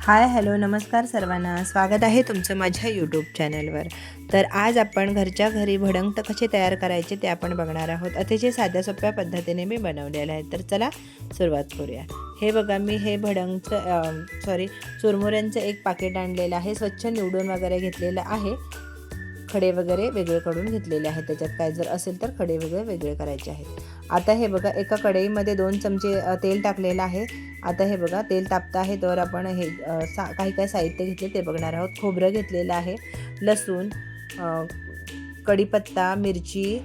Hi hello नमस्कार सर्वांना, स्वागत आहे तुमचं माझ्या यूट्यूब चॅनलवर। तर आज आपण घरच्या घरी भडंग कसे तयार करायचे ते आपण बघणार आहोत। अतिशय साध्या सोप्या पद्धतीने मी बनवलेलं आहे। तर चला सुरुवात करूया। हे बघा, मी हे भडंगचं चुरमुऱ्यांचं एक पाकिट आणलेलं आहे। स्वच्छ निवडून वगैरे घेतलेलं आहे। खडे वगैरे वेगळे काढून घेतलेले आहेत। त्याच्यात काय जर असेल तर खडे वेगळे करायचे आहेत। आता हे बघा, एका कढईमध्ये 2 चमचे तेल टाकलेलं आहे। आता हे बघा, तेल तापतं आहे तर आपण हे काही साहित्य घेतले ते बघणार आहोत। खोबरं घेतलेलं आहे, लसूण, कढीपत्ता, मिरची,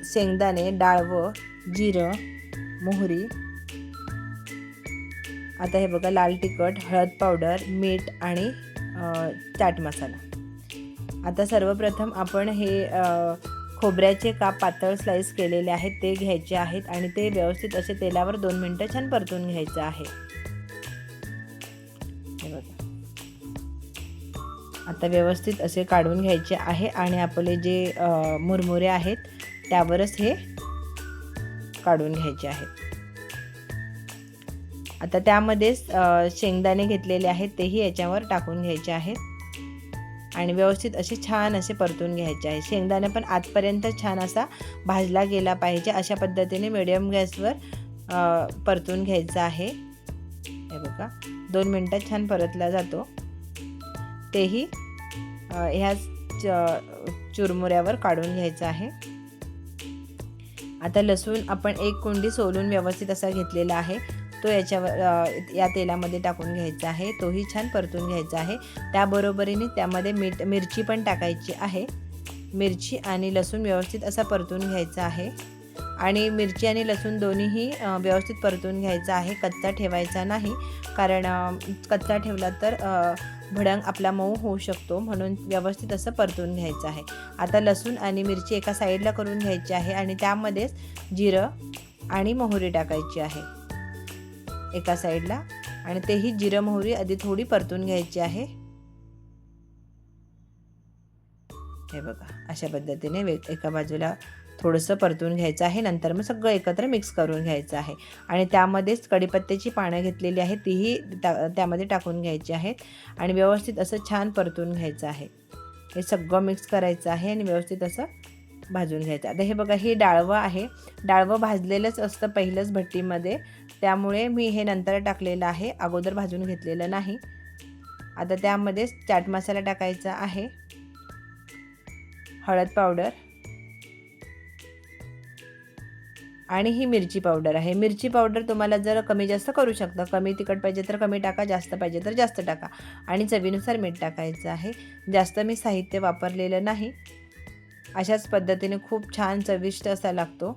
शेंगदाणे, डाळवं, जिरं, मोहरी। आता हे बघा, लाल तिखट, हळद पावडर, मीठ आणि चाट मसाला। आता सर्वप्रथम आपण हे खोबऱ्याचे काप पातळ स्लाइस केलेले आहेत ते घ्यायचे आहेत आणि ते व्यवस्थित असे तेलावर 2 मिनिटं छान परतून घ्यायचं आहे। हे बघा, आता व्यवस्थित असे काढून घ्यायचे आहे आणि आपले जे मुरमुरे आहेत त्यावरच हे काढून घ्यायचे आहेत। आता त्यामध्येच शेंगदाणे घेतलेले आहेत तेही याच्यावर टाकून घ्यायचे आहेत आणि व्यवस्थित असे छान असे परतून घ्यायचे आहे। शेंगदाणे पण आतपर्यंत छान असा भाजला गेला पाहिजे, अशा पद्धतीने मीडियम गॅसवर परतून घ्यायचा आहे। हे बघा, 2 मिनिटात छान परतला जातो। तेही ह्या चुरमुऱ्यावर काढून घ्यायचं आहे। आता लसूण आपण 1 कुंडी सोलून व्यवस्थित असा घेतलेला आहे, तो याच्यावर या तेलामध्ये टाकून घ्यायचा आहे। तोही छान परतून घ्यायचा आहे। त्याबरोबरीने त्यामध्ये मिरची पण टाकायची आहे। मिरची आणि लसूण व्यवस्थित असा परतून घ्यायचा आहे आणि मिरची आणि लसूण दोन्हीही व्यवस्थित परतून घ्यायचा आहे। कच्चा ठेवायचा नाही, कारण कच्चा ठेवला तर भडंग आपला मऊ होऊ शकतो, म्हणून व्यवस्थित असं परतून घ्यायचं आहे। आता लसूण आणि मिरची एका साईडला करून घ्यायची आहे आणि त्यामध्येच जिरं आणि मोहरी टाकायची आहे एका साईडला, आणि तेही जिरं मोहरी आधी थोडी परतून घ्यायची आहे। हे बघा, अशा पद्धतीने एका बाजूला थोडंसं परतून घ्यायचं आहे। नंतर मग सगळं एकत्र मिक्स करून घ्यायचं आहे आणि त्यामध्येच कढीपत्त्याची पानं घेतलेली आहेत तीही त्यामध्ये टाकून घ्यायची आहेत आणि व्यवस्थित असं छान परतून घ्यायचं आहे। हे सगळं मिक्स करायचं आहे आणि व्यवस्थित असं भाजून घ्यायचं। आता हे बघा, हे डाळवं आहे। डाळवं भाजलेलंच असतं पहिलंच भट्टीमध्ये, त्यामुळे मी हे नंतर टाकलेलं आहे, अगोदर भाजून घेतलेलं नाही। आता त्यामध्येच चाट मसाला टाकायचा आहे, हळद पावडर आणि ही मिरची पावडर आहे। मिरची पावडर तुम्हाला जर कमी जास्त करू शकता, कमी तिखट पाहिजे तर कमी टाका, जास्त पाहिजे तर जास्त टाका आणि चवीनुसार मीठ टाकायचं आहे। जास्त मी साहित्य वापरलेलं नाही। अशाच पद्धतीने खूप छान चविष्ट असा लागतो।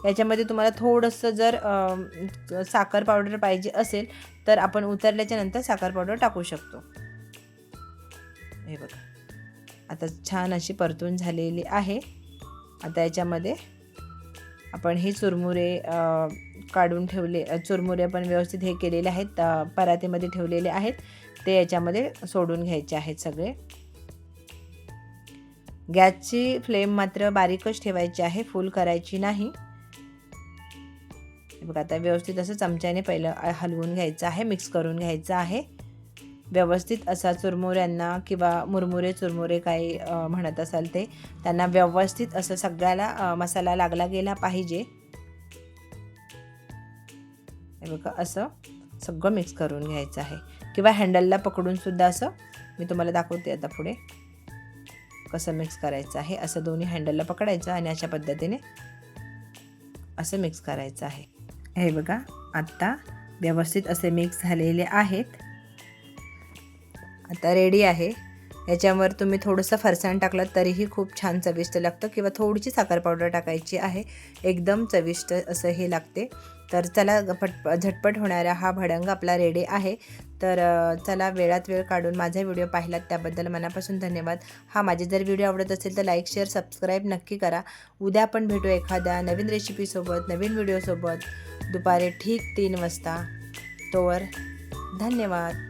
याच्यामध्ये तुम्हाला थोडंसं जर साखर पावडर पाहिजे असेल तर आपण उतरल्याच्या नंतर साखर पावडर टाकू शकतो। हे बघा, आता छान अशी परतून झालेली आहे। आता याच्यामध्ये आपण हे चुरमुरे काढून ठेवले, चुरमुरे पण व्यवस्थित हे केलेले आहेत, परातीमध्ये ठेवलेले आहेत, ते याच्यामध्ये सोडून घ्यायचे आहेत सगळे। गॅसची फ्लेम मात्र बारीकच ठेवायची आहे, फुल करायची नाही। बघा, आता व्यवस्थित असं चमच्याने पहिलं हलवून घ्यायचं आहे, मिक्स करून घ्यायचं आहे व्यवस्थित असा। चुरमुऱ्यांना किंवा मुरमुरे चुरमुरे काही म्हणत असाल ते, त्यांना व्यवस्थित असं सगळ्याला मसाला लागला गेला पाहिजे। हे बघा, असं सगळं मिक्स करून घ्यायचं आहे किंवा हँडलला पकडून सुद्धा असं, मी तुम्हाला दाखवते आता पुढे कसं मिक्स करायचं आहे। असं दोन्ही हँडलला पकडायचं आणि अशा पद्धतीने असं मिक्स करायचं आहे। हे बघा, आता व्यवस्थित असे मिक्स झालेले आहेत। आता रेडी आहे। याच्यावर तुम्ही थोडंसं फरसाण टाकलं तरीही खूप छान चविष्ट लागतं किंवा थोडीशी साखर पावडर टाकायची आहे, एकदम चविष्ट असं हे लागते। तर चला, झटपट होणारा हा भडंग आपला रेडी आहे। तर चला, वेळात वेळ काढून माझा व्हिडिओ पाहिलात त्याबद्दल मनापासून धन्यवाद। माझे जर व्हिडिओ आवडत असेल तर लाईक, शेअर, सबस्क्राईब नक्की करा। उद्या आपण भेटू एखाद्या नवीन रेसिपीसोबत, नवीन व्हिडिओसोबत, दुपारी ठीक 3 वाजता। तोवर धन्यवाद।